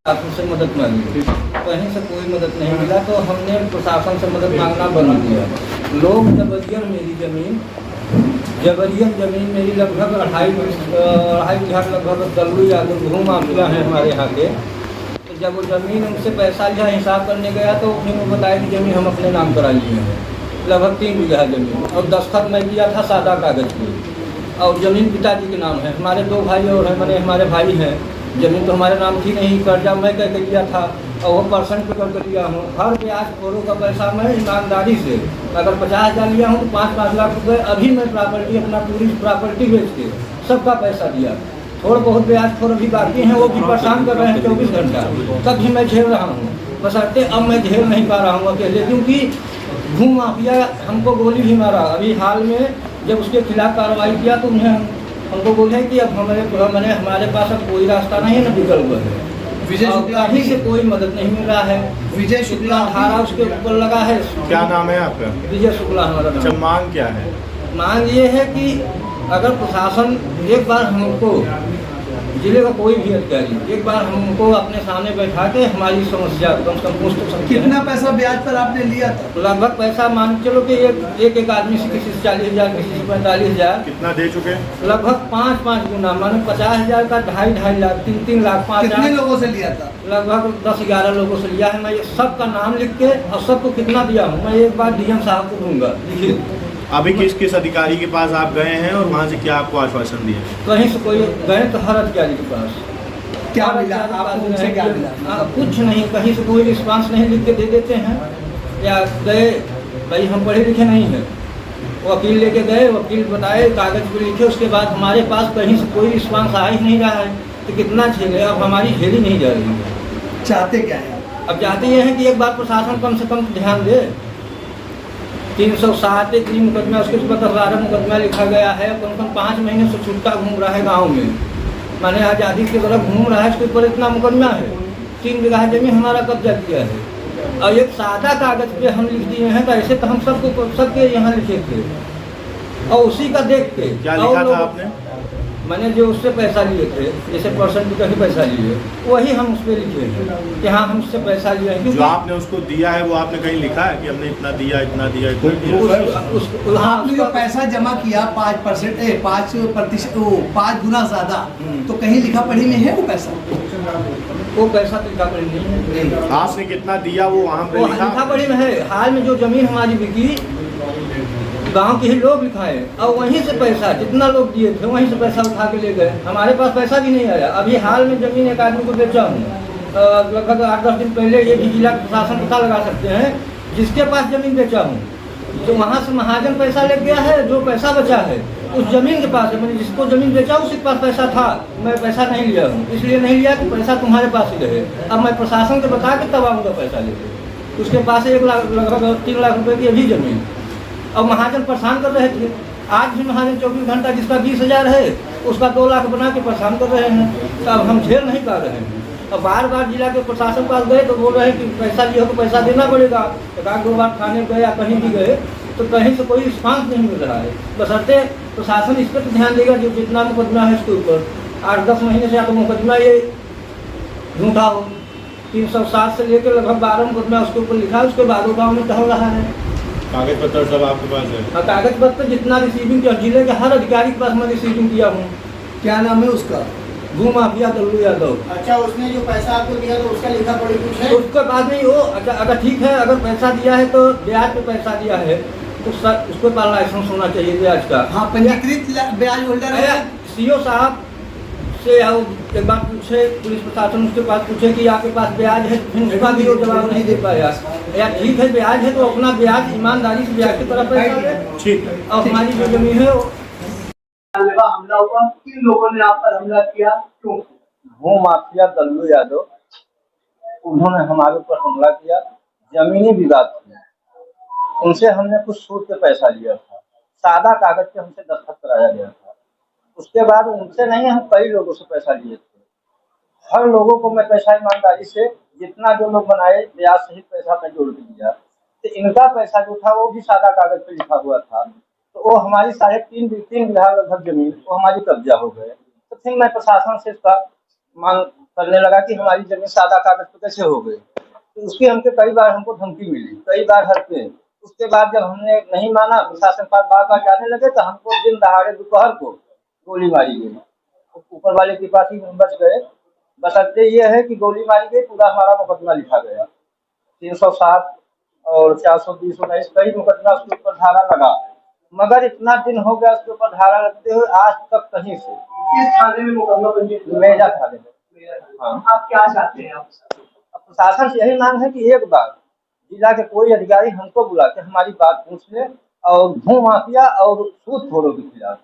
प्रशासन से मदद मांगी, कहीं से कोई मदद नहीं मिला, तो हमने प्रशासन से मदद मांगना बंद किया। लोग जबरियन ज़मीन मेरी लगभग अढ़ाई बीघा लगभग दल्लू यादव भू माफिया हैं हमारे यहाँ के। तो जब वो ज़मीन उनसे पैसा लिया हिसाब करने गया तो उन्होंने बताया कि ज़मीन हम अपने नाम करा लिए हैं, लगभग 3 बीघा ज़मीन, और दस्तखत मैं किया था सादा कागज़ पे, और ज़मीन पिताजी के नाम है। हमारे 2 भाई और मैंने हमारे भाई हैं, ज़मीन तो हमारे नाम थी नहीं, कर्जा मैं कह के लिया था और वो परसेंट पे करके लिया हूँ। हर ब्याज खोरों का पैसा मैं ईमानदारी से, अगर 50,000 लिया हूँ तो 5-5 लाख रुपए अभी मैं प्रॉपर्टी अपना पूरी प्रॉपर्टी बेच के सबका पैसा दिया। थोड़ा बहुत ब्याज खोर भी बाकी हैं, वो भी परेशान कर रहे हैं 24 घंटा, तब भी मैं झेल रहा हूँ। बशर्ते अब मैं झेल नहीं पा रहा हूँ अकेले, क्योंकि भू माफिया हमको गोली भी मारा। अभी हाल में जब उसके खिलाफ कार्रवाई किया तो उन्हें हमको बोले कि अब हमारे पास अब कोई रास्ता नहीं है, न विकल्प है। विजय शुक्ला ही से कोई मदद नहीं मिल रहा है। विजय शुक्ला धारा उसके ऊपर लगा है। क्या नाम है आपका? विजय शुक्ला हमारा नाम। अच्छा, मांग क्या है? मांग ये है कि अगर प्रशासन एक बार हमको, जिले का कोई भी अधिकारी एक बार हमको अपने सामने बैठा के हमारी समस्या कम से कम पूछ तो सकते। कितना पैसा ब्याज पर आपने लिया था? लगभग पैसा मान चलो कि एक आदमी से किसी से 40,000, किसी से 45,000। कितना दे चुके? लगभग 5-5 गुना, मानो 50,000 का 2.5 लाख, 3 लाख, 5 लाख। कितने लोगों से लिया था? लगभग 10-11 लोगों से लिया है। मैं ये सबका नाम लिख के और सबको कितना दिया हूँ मैं एक बार डीएम साहब को दूंगा, लिखिए। अभी किस अधिकारी के पास आप गए हैं और वहाँ से क्या आपको आश्वासन दिया? कहीं से कोई गए तो हर अधिकारी के पास। क्या मिला आपको? उनसे क्या मिला? कुछ नहीं, कहीं से कोई रिस्पांस नहीं, लिख के दे देते हैं। या गए भाई हम पढ़े लिखे नहीं हैं, वकील लेके गए, वकील बताए, कागज पे लिखे, उसके बाद हमारे पास कहीं से कोई रिस्पांस आ ही नहीं रहा है। तो कितना झेले, अब हमारी झेली नहीं जा रही है। चाहते क्या है? अब चाहते ये हैं कि एक बार प्रशासन कम से कम ध्यान दे। 307 3 मुकदमा, उसके ऊपर 12 मुकदमा लिखा गया है। कम से कम 5 महीने से छुट्टा घूम रहा है गांव में, माने आज़ादी की तरफ घूम रहा है। उसके ऊपर इतना मुकदमा है। 3 बीघा जमीन हमारा कब्जा किया है और एक सादा कागज पे हम लिख दिए हैं। तो ऐसे तो हम सबके यहाँ लिखे थे, और उसी का देख के क्या लिखा था आपने? मैंने जो उससे पैसा लिए थे, जैसे परसेंट का ही पैसा लिए, वही हम उस पर लिखे हैं कि हाँ हम उससे पैसा लिए हैं। जो आपने उसको दिया है वो आपने कहीं लिखा है कि हमने इतना दिया, इतना दिया, इतना दिया? आपने जो पैसा जमा किया 5% 5 गुना ज्यादा, तो कहीं लिखा पढ़ी में है वो पैसा? वो पैसा तो लिखा पढ़ी नहीं है। आपने कितना दिया वो वहाँ पे लिखा पढ़ी में है। हाल में जो जमीन हमारी बिकी, गांव के ही लोग लिखाए और वहीं से पैसा, जितना लोग दिए थे वहीं से पैसा उठा के ले गए। हमारे पास पैसा भी नहीं आया। अभी हाल में जमीन एक आदमी को बेचा हूँ, लगभग 8-10 दिन पहले। ये भी जिला प्रशासन पता लगा सकते हैं जिसके पास जमीन बेचा हूँ, तो वहाँ से महाजन पैसा ले गया है। जो पैसा बचा है उस जमीन के पास है, मैंने जिसको जमीन बेचा उसके पास पैसा था, मैं पैसा नहीं लिया हूँ। इसलिए नहीं लिया कि पैसा तुम्हारे पास ही रहे। अब मैं प्रशासन को बता के तब आऊँगा पैसा लेके। उसके पास लगभग 3 लाख रुपए की अभी जमीन, और महाजन परेशान कर रहे थे। आज भी महाजन 24 घंटा जिसका 20,000 है उसका 2 लाख बना के परेशान कर रहे हैं। तो अब हम झेल नहीं पा रहे हैं। अब बार जिला के प्रशासन पास गए तो बोल रहे हैं कि पैसा लियो तो पैसा देना पड़ेगा। 1-2 बार थाने गए या कहीं भी गए तो कहीं से कोई रिस्पांस नहीं मिल रहा है। बशर्ते प्रशासन इस पर ध्यान देगा जो जितना मुकदमा है उसके ऊपर 8-10 महीने से या तो मुकदमा ये झूठा हो। 307 से लेकर लगभग 12 मुकदमा उसके ऊपर लिखा है। उसके बाद वो गाँव में टहल रहा है। कागज पत्र सब आपके पास है? हाँ, कागज पत्र जितना रिसीविंग किया, जिले के हर अधिकारी के पास मैं रिसीविंग किया हूँ। क्या नाम है उसका? भू माफिया दल्लू यादव। अच्छा, उसने जो पैसा आपको दिया तो उसका लिखा पढ़ी कुछ है? तो उसके बाद नहीं हो। अच्छा, अगर ठीक है, अगर पैसा दिया है तो ब्याज पे पैसा दिया है तो उसके पास लाइसेंस होना चाहिए ब्याज का। हाँ, पंजीकृत ब्याज होल्डर है। सीओ साहब से एक बार पूछे, पुलिस प्रशासन उसके पास पूछे कि आपके पास ब्याज है, फिर उसका भी वो जवाब नहीं दे पाया। या ठीक है ब्याज है तो अपना ब्याज ईमानदारी से ब्याज की तरफ पैसा दे। ठीक। और हमारी जो जमीन है हमला हुआ, किन लोगों ने आप पर हमला किया, क्यों? भू माफिया दल्लू यादव, उन्होंने हमारे ऊपर हमला किया। जमीनी विवाद थी, उनसे हमने कुछ सूद पे पैसा लिया था। सादा कागज पे हमसे दस्तखत कराया गया था। उसके बाद उनसे नहीं, हम कई लोगों से पैसा लिए थे। हर लोगों को मैं पैसा ईमानदारी से, जितना जो लोग बनाए ब्याज सहित पैसा मैं जोड़ के दिया। तो इनका पैसा जो था वो भी सादा कागज पे लिखा हुआ था। तो वो हमारी 3.5 बीघा लगभग जमीन वो हमारी कब्जा हो गए। तो फिर मैं प्रशासन से इसका मांग करने लगा कि हमारी जमीन सादा कागज पे कैसे हो गई। तो उसकी कई बार हमको धमकी मिली, कई बार हल्के। उसके बाद जब हमने नहीं माना, प्रशासन पास बार बार जाने लगे, तो हमको दिन दहाड़े दोपहर को गोली मारी गई। ऊपर वाले की पार्टी में बच गए। बशर्ते ये है कि गोली मारी गई, पूरा हमारा मुकदमा लिखा गया 307 और 420-19 कई मुकदमा उसके ऊपर धारा लगा, मगर इतना दिन हो गया उसके ऊपर धारा लगते हुए आज तक कहीं से। किस थाने में मुकदमा पंजीकृत? मेजा थाने में। हाँ। आप क्या चाहते हैं? आप प्रशासन से यही मांग है कि एक बार जिला के कोई अधिकारी हमको बुला के हमारी बात पूछ ले और भू माफिया और सूदखोरों के खिलाफ।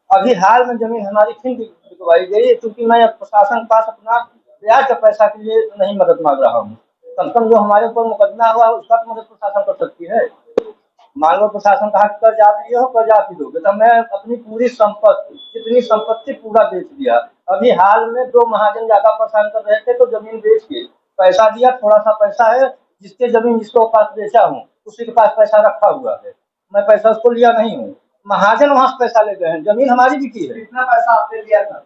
अभी हाल में जमीन हमारी फिर बिकवाई गई, क्योंकि मैं प्रशासन के पास अपना ब्याज का पैसा के लिए नहीं मदद मांग रहा हूँ। कम से कम जो हमारे ऊपर मुकदमा हुआ उसका तो मदद प्रशासन कर सकती है। मान लो प्रशासन कहा कर्ज आप लिए हो, कर्ज आप ही दोगे, तो मैं अपनी पूरी संपत्ति, जितनी संपत्ति पूरा बेच दिया। अभी हाल में 2 महाजन ज्यादा परेशान कर रहे थे, तो जमीन बेच के पैसा दिया। थोड़ा सा पैसा है, जिसके जमीन जिसको पास बेचा हूँ उसी के पास पैसा रखा हुआ है, मैं पैसा उसको लिया नहीं हूँ। महाजन वहां से पैसा ले गए हैं, जमीन हमारी बिकी है। कितना पैसा आपने लिया था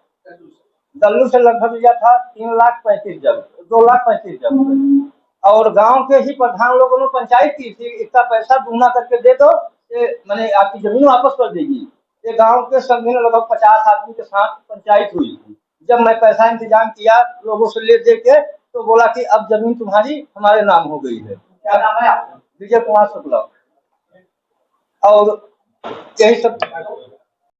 दल्लू से? लगभग लिया था 3,35,000, 2,35,000। और गांव के ही प्रधान लोगों ने पंचायत की थी, इतना पैसा दूना करके दे दो, ये मैंने आपकी जमीन वापस कर देगी। ये गांव के सभी ने लगभग 50 आदमी के साथ पंचायत हुई थी। जब मैं पैसा इंतजाम किया लोगों से ले दे के, तो बोला कि अब जमीन तुम्हारी हमारे नाम हो गई है। क्या नाम है आपका? विजय कुमार शुक्ला। और यही सब।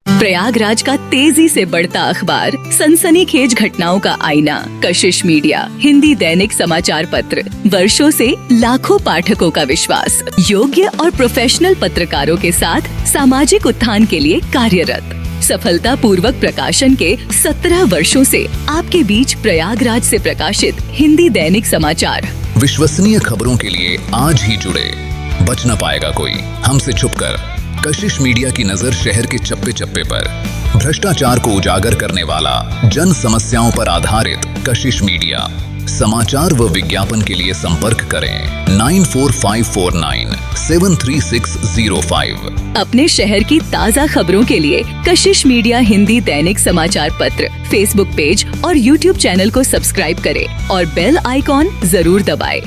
प्रयागराज का तेजी से बढ़ता अखबार, सनसनीखेज घटनाओं का आईना, कशिश मीडिया हिंदी दैनिक समाचार पत्र, वर्षों से लाखों पाठकों का विश्वास, योग्य और प्रोफेशनल पत्रकारों के साथ सामाजिक उत्थान के लिए कार्यरत, सफलता पूर्वक प्रकाशन के 17 वर्षों से आपके बीच प्रयागराज से प्रकाशित हिंदी दैनिक समाचार। विश्वसनीय खबरों के लिए आज ही जुड़े, बच न पाएगा कोई हमसे छुपकर। कशिश मीडिया की नजर शहर के चप्पे चप्पे पर, भ्रष्टाचार को उजागर करने वाला, जन समस्याओं पर आधारित कशिश मीडिया। समाचार व विज्ञापन के लिए संपर्क करें 94549 73605। अपने शहर की ताज़ा खबरों के लिए कशिश मीडिया हिंदी दैनिक समाचार पत्र फेसबुक पेज और यूट्यूब चैनल को सब्सक्राइब करें और बेल आइकॉन जरूर दबाएं।